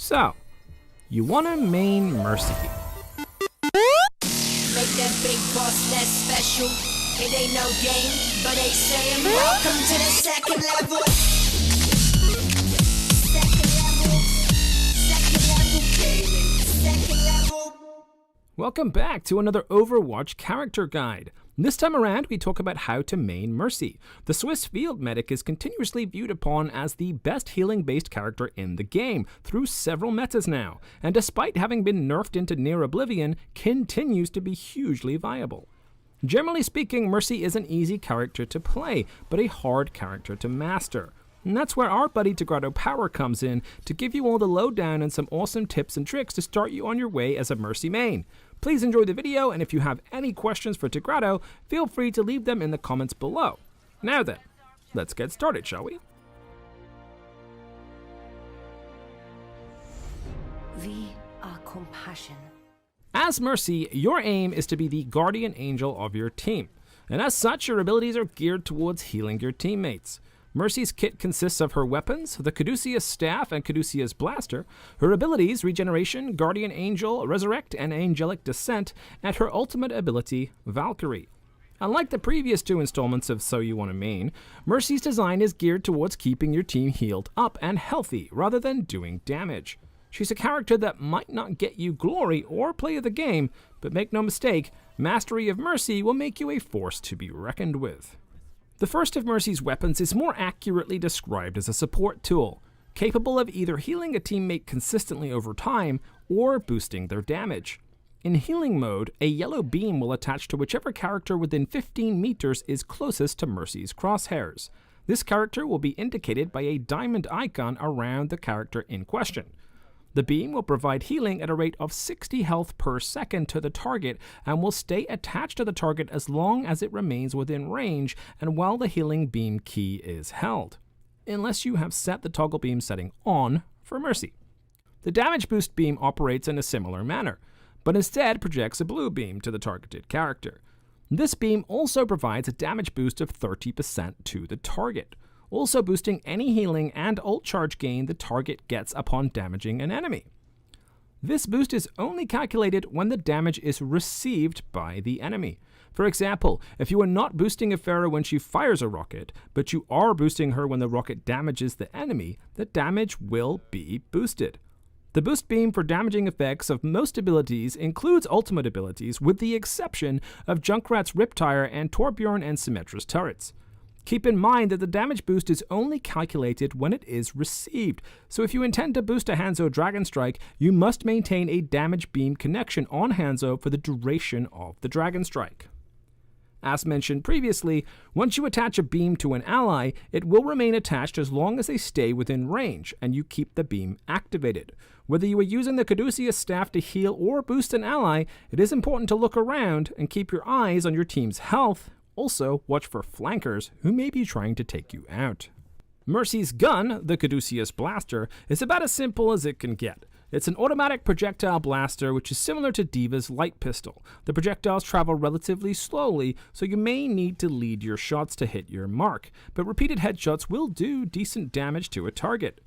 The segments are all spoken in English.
So, you want to main Mercy. Make that big boss less special. It ain't no game, but they saying welcome to the second level. Second level gaming. Second level. Welcome back to another Overwatch Character Guide. This time around, we talk about how to main Mercy. The Swiss field medic is continuously viewed upon as the best healing-based character in the game, through several metas now, and despite having been nerfed into near oblivion, continues to be hugely viable. Generally speaking, Mercy is an easy character to play, but a hard character to master. And that's where our buddy TigratoPower comes in to give you all the lowdown and some awesome tips and tricks to start you on your way as a Mercy main. Please enjoy the video, and if you have any questions for Tigrato, feel free to leave them in the comments below. Now then, let's get started, shall we? We are compassion. As Mercy, your aim is to be the guardian angel of your team, and as such, your abilities are geared towards healing your teammates. Mercy's kit consists of her weapons, the Caduceus Staff and Caduceus Blaster, her abilities, Regeneration, Guardian Angel, Resurrect, and Angelic Descent, and her ultimate ability, Valkyrie. Unlike the previous two installments of So You Wanna Main, Mercy's design is geared towards keeping your team healed up and healthy, rather than doing damage. She's a character that might not get you glory or play of the game, but make no mistake, mastery of Mercy will make you a force to be reckoned with. The first of Mercy's weapons is more accurately described as a support tool, capable of either healing a teammate consistently over time or boosting their damage. In healing mode, a yellow beam will attach to whichever character within 15 meters is closest to Mercy's crosshairs. This character will be indicated by a diamond icon around the character in question. The beam will provide healing at a rate of 60 health per second to the target and will stay attached to the target as long as it remains within range and while the healing beam key is held, unless you have set the toggle beam setting on for Mercy. The damage boost beam operates in a similar manner, but instead projects a blue beam to the targeted character. This beam also provides a damage boost of 30% to the target, also boosting any healing and ult charge gain the target gets upon damaging an enemy. This boost is only calculated when the damage is received by the enemy. For example, if you are not boosting a Pharah when she fires a rocket, but you are boosting her when the rocket damages the enemy, the damage will be boosted. The boost beam for damaging effects of most abilities includes ultimate abilities, with the exception of Junkrat's Riptire and Torbjorn and Symmetra's turrets. Keep in mind that the damage boost is only calculated when it is received, so if you intend to boost a Hanzo Dragon Strike, you must maintain a damage beam connection on Hanzo for the duration of the Dragon Strike. As mentioned previously, once you attach a beam to an ally, it will remain attached as long as they stay within range, and you keep the beam activated. Whether you are using the Caduceus Staff to heal or boost an ally, it is important to look around and keep your eyes on your team's health. Also, watch for flankers who may be trying to take you out. Mercy's gun, the Caduceus Blaster, is about as simple as it can get. It's an automatic projectile blaster which is similar to D.Va's light pistol. The projectiles travel relatively slowly, so you may need to lead your shots to hit your mark, but repeated headshots will do decent damage to a target.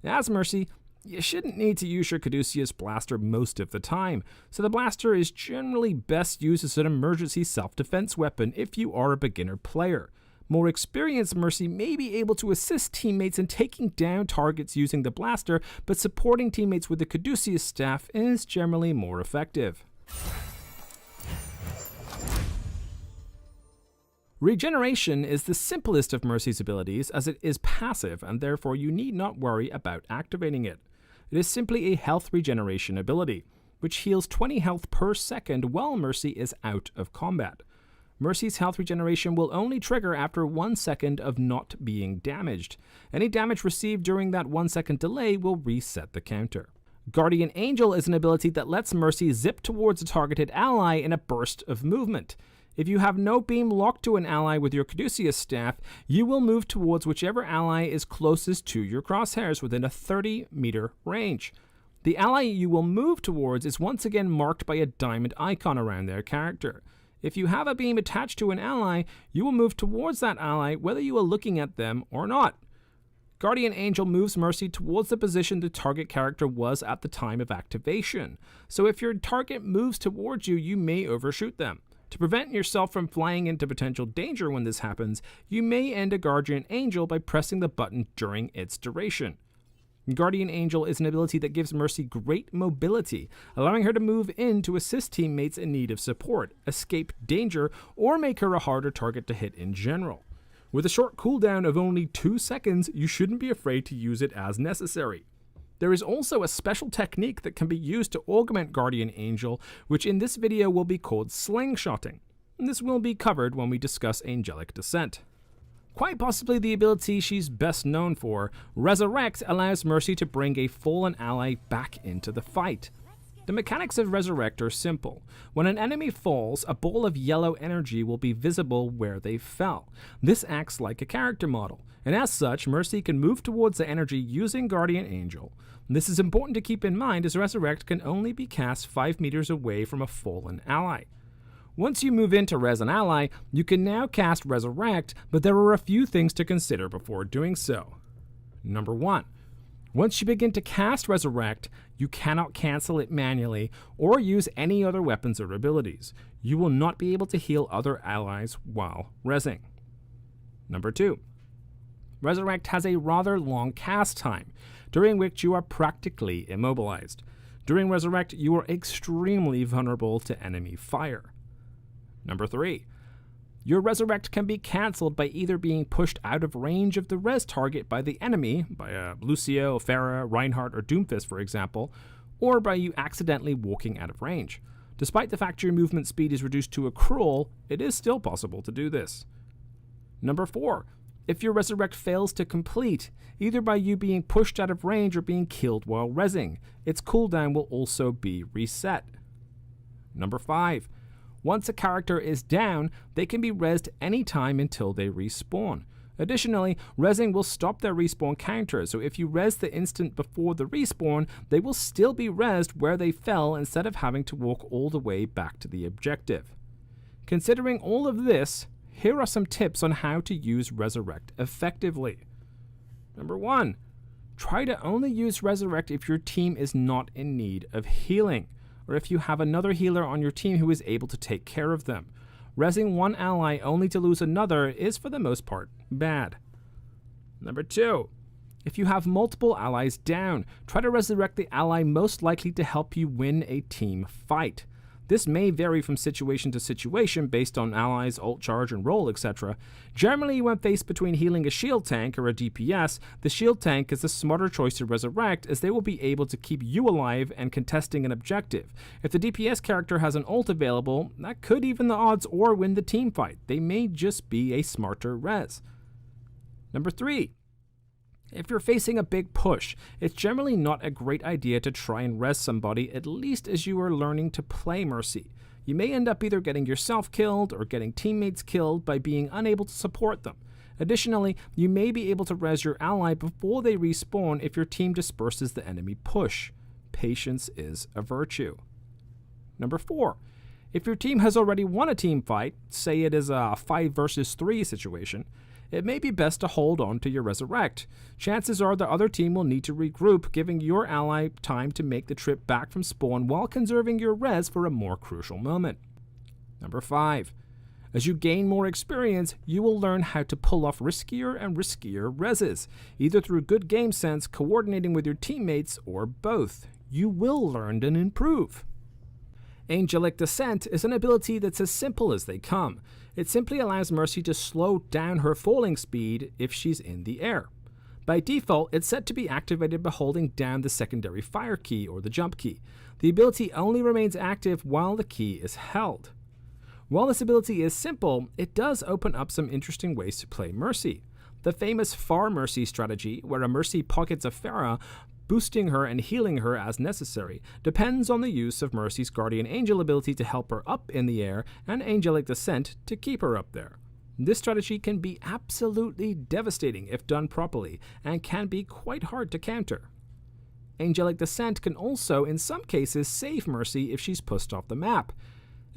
As Mercy, you shouldn't need to use your Caduceus Blaster most of the time, so the blaster is generally best used as an emergency self-defense weapon if you are a beginner player. More experienced Mercy may be able to assist teammates in taking down targets using the blaster, but supporting teammates with the Caduceus Staff is generally more effective. Regeneration is the simplest of Mercy's abilities as it is passive, and therefore you need not worry about activating it. It is simply a health regeneration ability, which heals 20 health per second while Mercy is out of combat. Mercy's health regeneration will only trigger after 1 second of not being damaged. Any damage received during that 1 second delay will reset the counter. Guardian Angel is an ability that lets Mercy zip towards a targeted ally in a burst of movement. If you have no beam locked to an ally with your Caduceus Staff, you will move towards whichever ally is closest to your crosshairs within a 30-meter range. The ally you will move towards is once again marked by a diamond icon around their character. If you have a beam attached to an ally, you will move towards that ally whether you are looking at them or not. Guardian Angel moves Mercy towards the position the target character was at the time of activation, so if your target moves towards you, you may overshoot them. To prevent yourself from flying into potential danger when this happens, you may end a Guardian Angel by pressing the button during its duration. Guardian Angel is an ability that gives Mercy great mobility, allowing her to move in to assist teammates in need of support, escape danger, or make her a harder target to hit in general. With a short cooldown of only 2 seconds, you shouldn't be afraid to use it as necessary. There is also a special technique that can be used to augment Guardian Angel, which in this video will be called slingshotting. This will be covered when we discuss Angelic Descent. Quite possibly the ability she's best known for, Resurrect allows Mercy to bring a fallen ally back into the fight. The mechanics of Resurrect are simple. When an enemy falls, a ball of yellow energy will be visible where they fell. This acts like a character model, and as such, Mercy can move towards the energy using Guardian Angel. This is important to keep in mind as Resurrect can only be cast 5 meters away from a fallen ally. Once you move into Res an ally, you can now cast Resurrect, but there are a few things to consider before doing so. Number 1. Once you begin to cast Resurrect, you cannot cancel it manually or use any other weapons or abilities. You will not be able to heal other allies while resing. Number 2. Resurrect has a rather long cast time, during which you are practically immobilized. During Resurrect, you are extremely vulnerable to enemy fire. Number 3. Your Resurrect can be cancelled by either being pushed out of range of the res target by the enemy, by Lucio, Pharah, Reinhardt, or Doomfist for example, or by you accidentally walking out of range. Despite the fact your movement speed is reduced to a crawl, it is still possible to do this. Number 4. If your Resurrect fails to complete, either by you being pushed out of range or being killed while resing, its cooldown will also be reset. Number 5. Once a character is down, they can be rezzed anytime until they respawn. Additionally, rezzing will stop their respawn counter, so if you res the instant before the respawn, they will still be rezzed where they fell instead of having to walk all the way back to the objective. Considering all of this, here are some tips on how to use Resurrect effectively. Number 1. Try to only use Resurrect if your team is not in need of healing, or if you have another healer on your team who is able to take care of them. Rezzing one ally only to lose another is for the most part bad. Number 2. If you have multiple allies down, try to resurrect the ally most likely to help you win a team fight. This may vary from situation to situation based on allies, ult charge, and role, etc. Generally, when faced between healing a shield tank or a DPS, the shield tank is the smarter choice to resurrect as they will be able to keep you alive and contesting an objective. If the DPS character has an ult available, that could even the odds or win the team fight. They may just be a smarter res. Number 3. If you're facing a big push, it's generally not a great idea to try and res somebody, at least as you are learning to play Mercy. You may end up either getting yourself killed or getting teammates killed by being unable to support them. Additionally, you may be able to res your ally before they respawn if your team disperses the enemy push. Patience is a virtue. Number 4. If your team has already won a team fight, say it is a 5 versus 3 situation, it may be best to hold on to your resurrect. Chances are the other team will need to regroup, giving your ally time to make the trip back from spawn while conserving your res for a more crucial moment. Number 5. As you gain more experience, you will learn how to pull off riskier and riskier reses, either through good game sense, coordinating with your teammates, or both. You will learn and improve. Angelic Descent is an ability that's as simple as they come. It simply allows Mercy to slow down her falling speed if she's in the air. By default, it's set to be activated by holding down the secondary fire key or the jump key. The ability only remains active while the key is held. While this ability is simple, it does open up some interesting ways to play Mercy. The famous Far Mercy strategy, where a Mercy pockets a Pharah, boosting her and healing her as necessary, depends on the use of Mercy's Guardian Angel ability to help her up in the air and Angelic Descent to keep her up there. This strategy can be absolutely devastating if done properly, and can be quite hard to counter. Angelic Descent can also, in some cases, save Mercy if she's pushed off the map.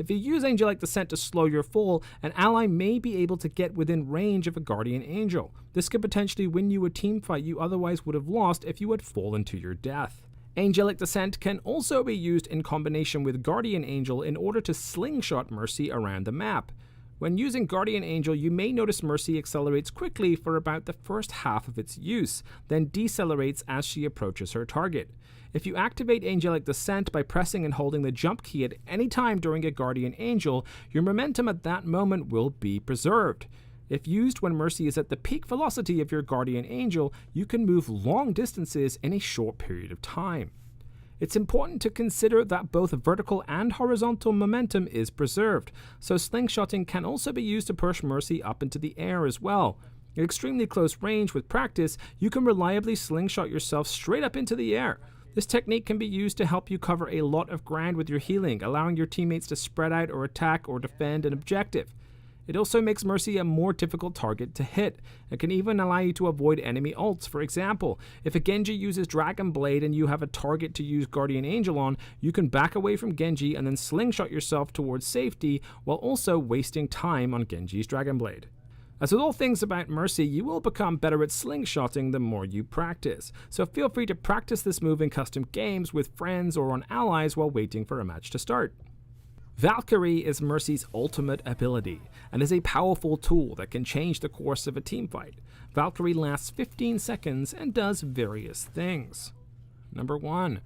If you use Angelic Descent to slow your fall, an ally may be able to get within range of a Guardian Angel. This could potentially win you a teamfight you otherwise would have lost if you had fallen to your death. Angelic Descent can also be used in combination with Guardian Angel in order to slingshot Mercy around the map. When using Guardian Angel, you may notice Mercy accelerates quickly for about the first half of its use, then decelerates as she approaches her target. If you activate Angelic Descent by pressing and holding the jump key at any time during a Guardian Angel, your momentum at that moment will be preserved. If used when Mercy is at the peak velocity of your Guardian Angel, you can move long distances in a short period of time. It's important to consider that both vertical and horizontal momentum is preserved, so slingshotting can also be used to push Mercy up into the air as well. At extremely close range with practice, you can reliably slingshot yourself straight up into the air. This technique can be used to help you cover a lot of ground with your healing, allowing your teammates to spread out or attack or defend an objective. It also makes Mercy a more difficult target to hit, and can even allow you to avoid enemy ults. For example, if a Genji uses Dragon Blade and you have a target to use Guardian Angel on, you can back away from Genji and then slingshot yourself towards safety while also wasting time on Genji's Dragon Blade. As with all things about Mercy, you will become better at slingshotting the more you practice, so feel free to practice this move in custom games with friends or on allies while waiting for a match to start. Valkyrie is Mercy's ultimate ability, and is a powerful tool that can change the course of a teamfight. Valkyrie lasts 15 seconds and does various things. Number 1.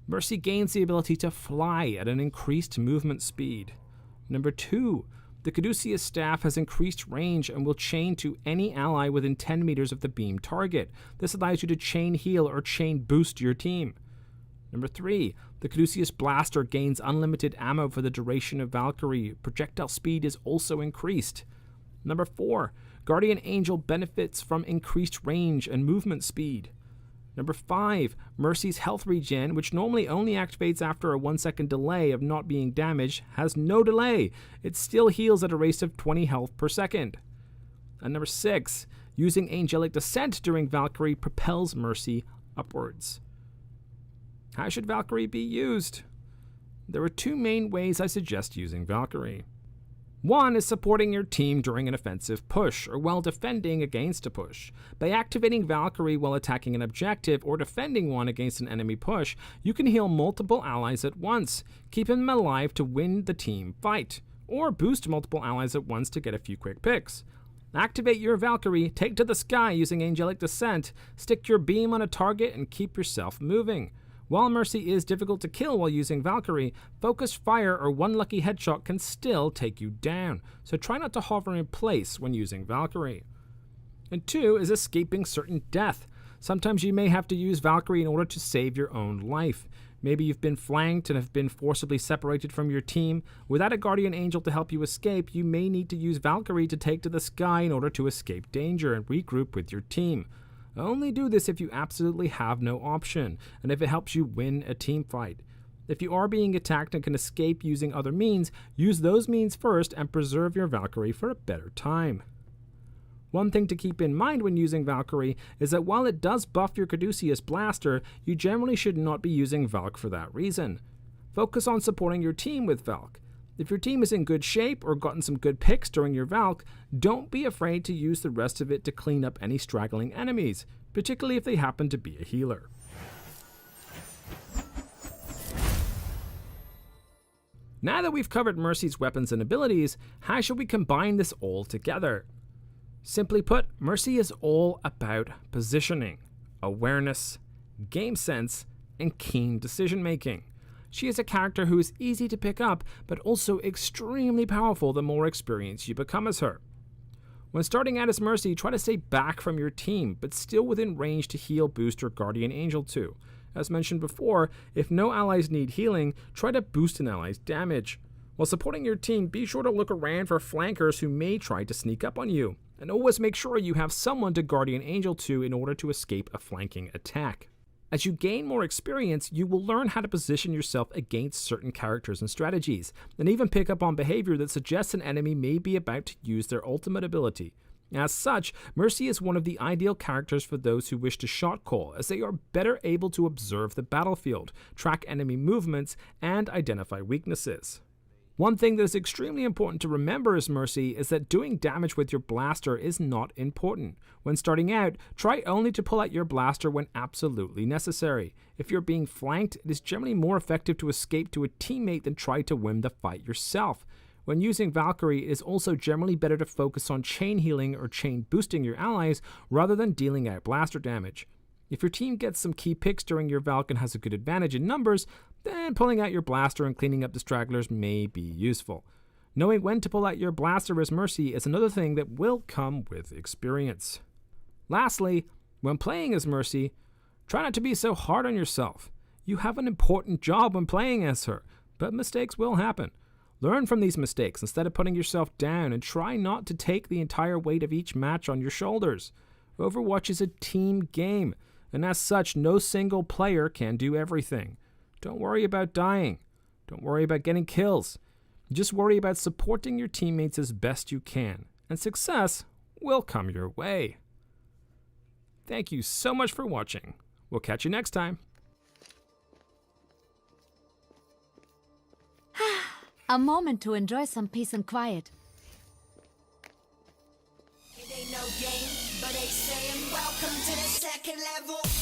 Mercy gains the ability to fly at an increased movement speed. Number 2. The Caduceus staff has increased range and will chain to any ally within 10 meters of the beam target. This allows you to chain heal or chain boost your team. Number 3. The Caduceus blaster gains unlimited ammo for the duration of Valkyrie. Projectile speed is also increased. Number 4. Guardian Angel benefits from increased range and movement speed. Number 5. Mercy's health regen, which normally only activates after a 1-second delay of not being damaged, has no delay. It still heals at a rate of 20 health per second. And number 6. Using Angelic Descent during Valkyrie propels Mercy upwards. How should Valkyrie be used? There are 2 main ways I suggest using Valkyrie. One is supporting your team during an offensive push, or while defending against a push. By activating Valkyrie while attacking an objective or defending one against an enemy push, you can heal multiple allies at once, keeping them alive to win the team fight, or boost multiple allies at once to get a few quick picks. Activate your Valkyrie, take to the sky using Angelic Descent, stick your beam on a target, and keep yourself moving. While Mercy is difficult to kill while using Valkyrie, focused fire or one lucky headshot can still take you down, so try not to hover in place when using Valkyrie. And 2 is escaping certain death. Sometimes you may have to use Valkyrie in order to save your own life. Maybe you've been flanked and have been forcibly separated from your team. Without a Guardian Angel to help you escape, you may need to use Valkyrie to take to the sky in order to escape danger and regroup with your team. Only do this if you absolutely have no option, and if it helps you win a team fight. If you are being attacked and can escape using other means, use those means first and preserve your Valkyrie for a better time. One thing to keep in mind when using Valkyrie is that while it does buff your Caduceus blaster, you generally should not be using Valk for that reason. Focus on supporting your team with Valk. If your team is in good shape or gotten some good picks during your Valk, don't be afraid to use the rest of it to clean up any straggling enemies, particularly if they happen to be a healer. Now that we've covered Mercy's weapons and abilities, how should we combine this all together? Simply put, Mercy is all about positioning, awareness, game sense, and keen decision making. She is a character who is easy to pick up, but also extremely powerful the more experienced you become as her. When starting out as Mercy, try to stay back from your team, but still within range to heal, boost, or Guardian Angel to. As mentioned before, if no allies need healing, try to boost an ally's damage. While supporting your team, be sure to look around for flankers who may try to sneak up on you, and always make sure you have someone to Guardian Angel to in order to escape a flanking attack. As you gain more experience, you will learn how to position yourself against certain characters and strategies, and even pick up on behavior that suggests an enemy may be about to use their ultimate ability. As such, Mercy is one of the ideal characters for those who wish to shot call, as they are better able to observe the battlefield, track enemy movements, and identify weaknesses. One thing that is extremely important to remember as Mercy is that doing damage with your blaster is not important. When starting out, try only to pull out your blaster when absolutely necessary. If you're being flanked, it is generally more effective to escape to a teammate than try to win the fight yourself. When using Valkyrie, it is also generally better to focus on chain healing or chain boosting your allies rather than dealing out blaster damage. If your team gets some key picks during your Valk and has a good advantage in numbers, then pulling out your blaster and cleaning up the stragglers may be useful. Knowing when to pull out your blaster as Mercy is another thing that will come with experience. Lastly, when playing as Mercy, try not to be so hard on yourself. You have an important job when playing as her, but mistakes will happen. Learn from these mistakes instead of putting yourself down, and try not to take the entire weight of each match on your shoulders. Overwatch is a team game, and as such, no single player can do everything. Don't worry about dying. Don't worry about getting kills. Just worry about supporting your teammates as best you can, and success will come your way. Thank you so much for watching. We'll catch you next time. A moment to enjoy some peace and quiet. It ain't no game, but they saying welcome to the second level.